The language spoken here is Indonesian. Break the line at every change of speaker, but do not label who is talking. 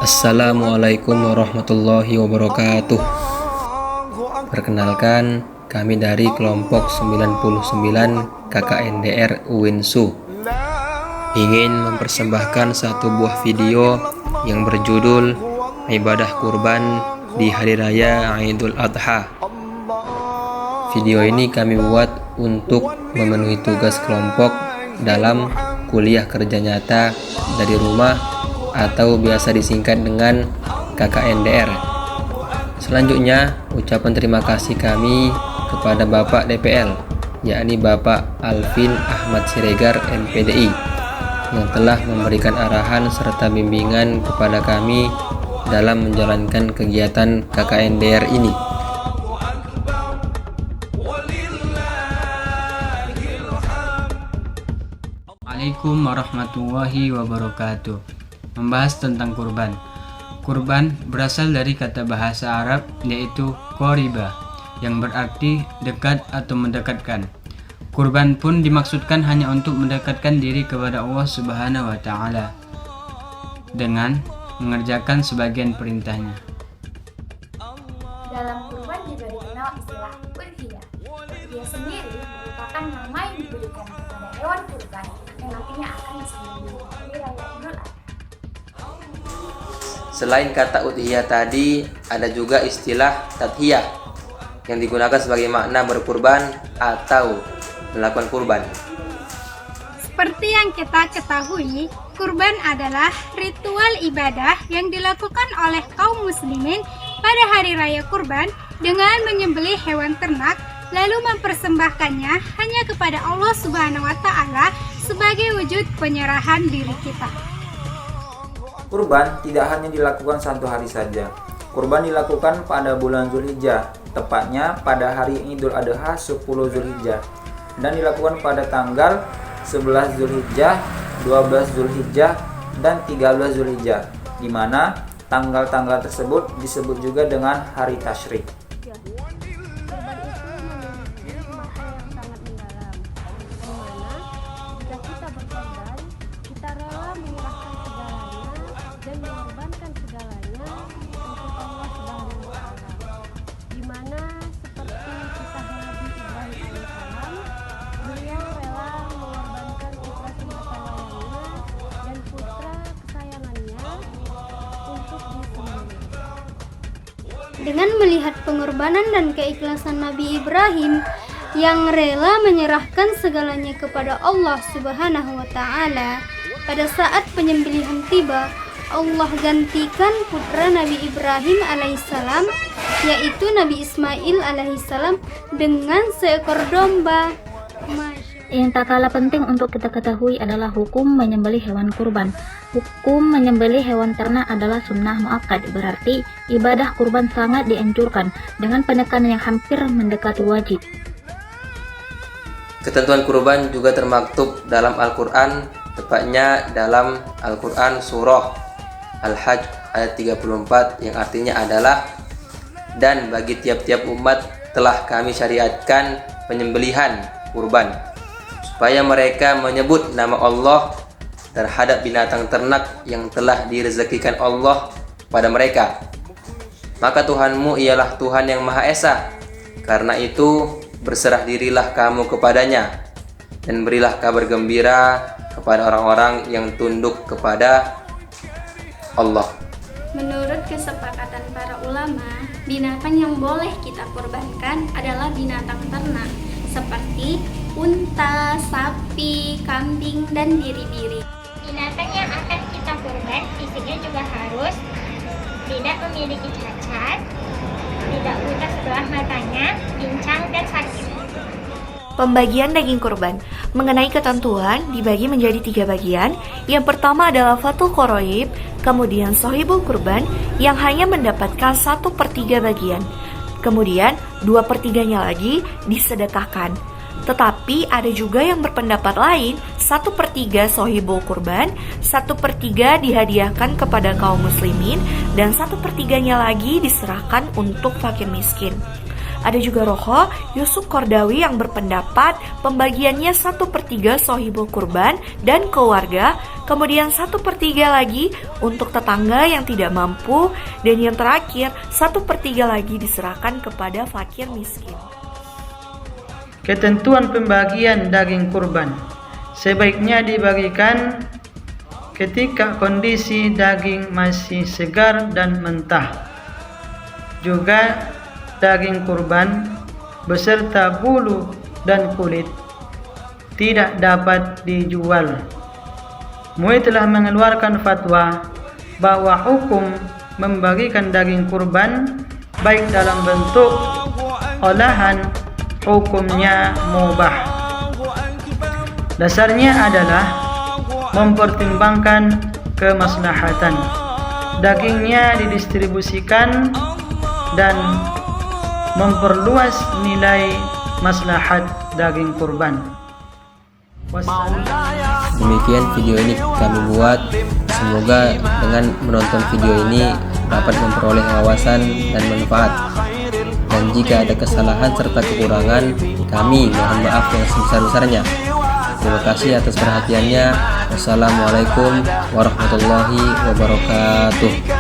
Assalamualaikum warahmatullahi wabarakatuh. Perkenalkan, kami dari kelompok 99 KKNDR UINSU ingin mempersembahkan satu buah video yang berjudul Ibadah Kurban di Hari Raya Idul Adha. Video ini kami buat untuk memenuhi tugas kelompok dalam kuliah kerja nyata dari rumah atau biasa disingkat dengan KKNDR. Selanjutnya, ucapan terima kasih kami kepada Bapak DPL, yakni Bapak Alvin Ahmad Siregar MPDI, yang telah memberikan arahan serta bimbingan kepada kami dalam menjalankan kegiatan KKNDR ini.
Assalamualaikum warahmatullahi wabarakatuh. Membahas tentang kurban. Kurban berasal dari kata bahasa Arab yaitu qoriba, yang berarti dekat atau mendekatkan. Kurban pun dimaksudkan hanya untuk mendekatkan diri kepada Allah Subhanahu wa taala dengan mengerjakan sebagian perintahnya.
Dalam kurban juga dikenal istilah udhiyah. Udhiyah sendiri merupakan nama yang diberikan kepada hewan kurban yang nantinya akan disembelih di hari raya Idul Adha.
Selain kata udhiyah tadi, ada juga istilah tadhiyah yang digunakan sebagai makna berkurban atau melakukan kurban.
Seperti yang kita ketahui, kurban adalah ritual ibadah yang dilakukan oleh kaum muslimin pada hari raya kurban dengan menyembelih hewan ternak lalu mempersembahkannya hanya kepada Allah Subhanahu wa taala sebagai wujud penyerahan diri kita.
Kurban tidak hanya dilakukan satu hari saja. Kurban dilakukan pada bulan Zulhijjah, tepatnya pada hari Idul Adha 10 Zulhijjah, dan dilakukan pada tanggal 11 Zulhijjah, 12 Zulhijjah, dan 13 Zulhijjah, di mana tanggal-tanggal tersebut disebut juga dengan hari tasyrik.
Dengan melihat pengorbanan dan keikhlasan Nabi Ibrahim yang rela menyerahkan segalanya kepada Allah Subhanahu wa taala, pada saat penyembelihan tiba, Allah gantikan putra Nabi Ibrahim alaihissalam, yaitu Nabi Ismail alaihissalam, dengan seekor domba.
Yang tak kalah penting untuk kita ketahui adalah hukum menyembelih hewan kurban. Hukum menyembelih hewan ternak adalah sunnah muakkad, berarti ibadah kurban sangat dianjurkan dengan penekanan yang hampir mendekati wajib.
Ketentuan kurban juga termaktub dalam Al-Quran, tepatnya dalam Al-Quran surah Al-Hajj ayat 34, yang artinya adalah, dan bagi tiap-tiap umat telah kami syariatkan penyembelihan kurban, supaya mereka menyebut nama Allah terhadap binatang ternak yang telah direzekikan Allah pada mereka. Maka Tuhanmu ialah Tuhan yang Maha Esa. Karena itu berserah dirilah kamu kepadanya dan berilah kabar gembira kepada orang-orang yang tunduk kepada Allah.
Menurut kesepakatan para ulama, binatang yang boleh kita kurbankan adalah binatang ternak seperti unta, sapi, kambing, dan biri-biri.
Binatang yang akan kita kurban fisiknya juga harus tidak memiliki cacat, tidak buta sebelah matanya, pincang, dan sakit.
Pembagian daging kurban. Mengenai ketentuan dibagi menjadi 3 bagian. Yang pertama adalah fatul qoroib, kemudian sohibul kurban yang hanya mendapatkan 1/3 bagian. Kemudian 2/3-nya lagi disedekahkan. Tetapi ada juga yang berpendapat lain, 1/3 sohibul kurban, 1/3 dihadiahkan kepada kaum muslimin, dan 1/3-nya lagi diserahkan untuk fakir miskin. Ada juga Roho Yusuf Kordawi yang berpendapat pembagiannya 1/3 sohibul kurban dan keluarga, kemudian 1/3 lagi untuk tetangga yang tidak mampu, dan yang terakhir 1/3 lagi diserahkan kepada fakir miskin.
Ketentuan pembagian daging kurban sebaiknya dibagikan ketika kondisi daging masih segar dan mentah. Juga daging kurban beserta bulu dan kulit tidak dapat dijual. MUI telah mengeluarkan fatwa bahwa hukum membagikan daging kurban baik dalam bentuk olahan hukumnya mubah. Dasarnya adalah mempertimbangkan kemaslahatan. Dagingnya didistribusikan dan memperluas nilai maslahat daging kurban.
Demikian video ini kami buat. Semoga dengan menonton video ini dapat memperoleh wawasan dan manfaat. Dan jika ada kesalahan serta kekurangan, kami mohon maaf yang sebesar-besarnya. Terima kasih atas perhatiannya. Wassalamualaikum warahmatullahi wabarakatuh.